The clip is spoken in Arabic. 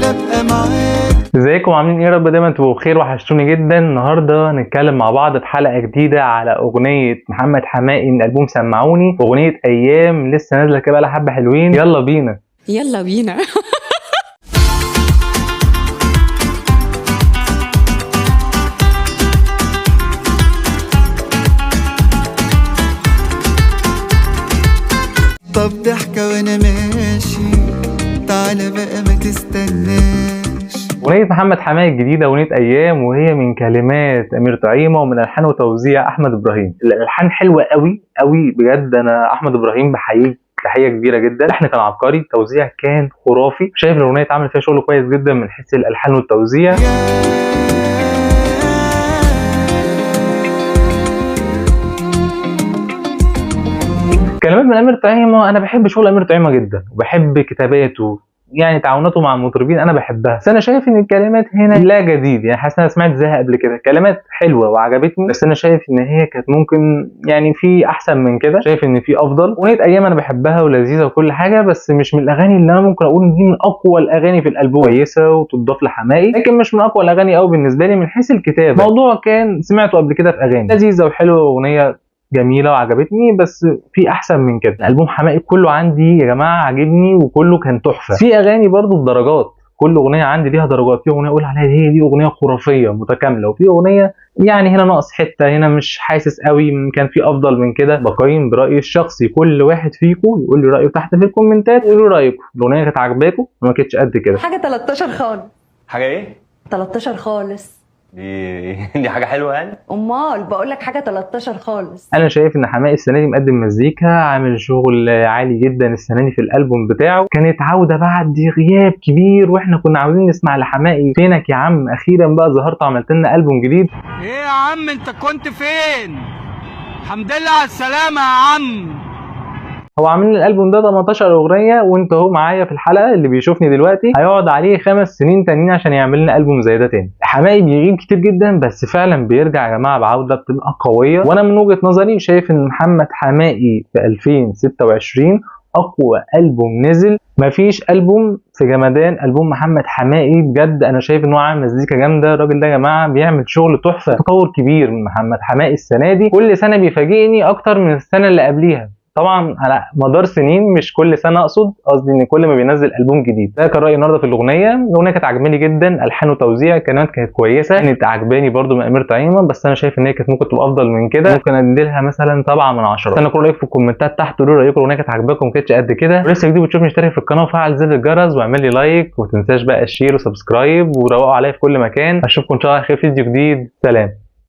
ابقى معاك. ازيكم عاملين ايه؟ يا رب دايما تبقوا بخير، وحشتوني جدا. النهارده هنتكلم مع بعض في حلقه جديده على اغنيه محمد حماقي من البوم سمعوني، اغنيه ايام لسه نازله كده بقالها حبه حلوين. يلا بينا يلا بينا. طب ضحكة وانا ماشي، تعالى بقى ما تستناش. اغنيه محمد حماقي الجديده اغنيه ايام، وهي من كلمات امير طعيمه ومن الحان وتوزيع احمد ابراهيم. الالحان حلوه قوي قوي بجد. انا احمد ابراهيم بحييه تحيه كبيره جدا. اللحن كان عبقري، التوزيع كان خرافي. شايف الاغنيه اتعمل فيها شغل كويس جدا من حيث الالحان والتوزيع. كلمات من امير طعيمه، انا بحب شغل امير طعيمه جدا وبحب كتاباته، يعني تعاوناته مع المطربين انا بحبها. بس انا شايف ان الكلمات هنا لا جديد، يعني حاسس ان انا سمعت زيها قبل كده. كلمات حلوه وعجبتني، بس انا شايف ان هي كانت ممكن يعني في احسن من كده. شايف ان في افضل. اغنيه ايام انا بحبها ولذيذه وكل حاجه، بس مش من الاغاني اللي انا ممكن اقول دي من اقوى الاغاني في الالبوم. كويسه وتضاف لحماقي، لكن مش من اقوى الاغاني قوي بالنسبه لي من حيث الكتابه. الموضوع كان سمعته قبل كده في اغاني لذيذه وحلوه، واغنيه جميله وعجبتني، بس في احسن من كده. الالبوم حماقي كله عندي يا جماعه عاجبني وكله كان تحفه. في اغاني برضو بدرجات، كل اغنيه عندي ليها درجات. في اغنيه اقول عليها هي دي اغنيه خرافيه متكامله، وفي اغنيه يعني هنا ناقص حته، هنا مش حاسس قوي، كان في افضل من كده. بقيم برايي الشخصي، كل واحد فيكم يقول لي رايه تحت في الكومنتات وقولوا رايكم. الاغنيه كانت عاجباكم وما كانتش قد كده. حاجه 13 خالص. حاجه ايه 13 خالص دي حاجه حلوه يعني. امال بقول لك حاجه 13 خالص. انا شايف ان حماقي السنه دي مقدم مزيكا، عامل شغل عالي جدا السنه دي في الالبوم بتاعه. كانت عوده بعد غياب كبير، واحنا كنا عاوزين نسمع لحماقي. فينك يا عم؟ اخيرا بقى ظهرت وعملت لنا البوم جديد. ايه يا عم انت كنت فين؟ الحمد لله على السلامه يا عم. هو عامل لي الالبوم ده 18 اغنيه، وانت اهو معايا في الحلقه. اللي بيشوفني دلوقتي هيقعد عليه 5 سنين تانيين عشان يعمل لنا البوم زي ده تاني. حماقي بيغيب كتير جدا، بس فعلا بيرجع يا جماعه بعوده بتبقى قويه. وانا من وجهه نظري شايف ان محمد حماقي في 2026 اقوى البوم نزل. مفيش البوم في جمدان البوم محمد حماقي بجد. انا شايف ان هو عامل مزيكا جامده. الراجل ده يا جماعه بيعمل شغل تحفه. تطور كبير من محمد حماقي السنه دي، كل سنه بيفاجئني اكتر من السنه اللي قبليها. طبعا على مدار سنين، مش كل سنه. قصدي ان كل ما بينزل البوم جديد. ده كان رايي النهارده في الاغنيه كانت عجباني جدا، الحان وتوزيع، كلمات كانت كويسه. كانت عجباني برده من امير طعيمه، بس انا شايف ان هي كانت ممكن تبقى افضل من كده. ممكن ادي لها مثلا 7 من 10. استنى كل رايك في الكومنتات تحت، قولوا رايكم الاغنيه كانت عاجباكم ما كانتش قد كده. ولسه جديد بتشوفني اشترك في القناه وفعل زر الجرس واعمل لي لايك، وما تنساش بقى الشير وسبسكرايب، وروقوا عليا في كل مكان. اشوفكم ان شاء الله خير في فيديو جديد. سلام.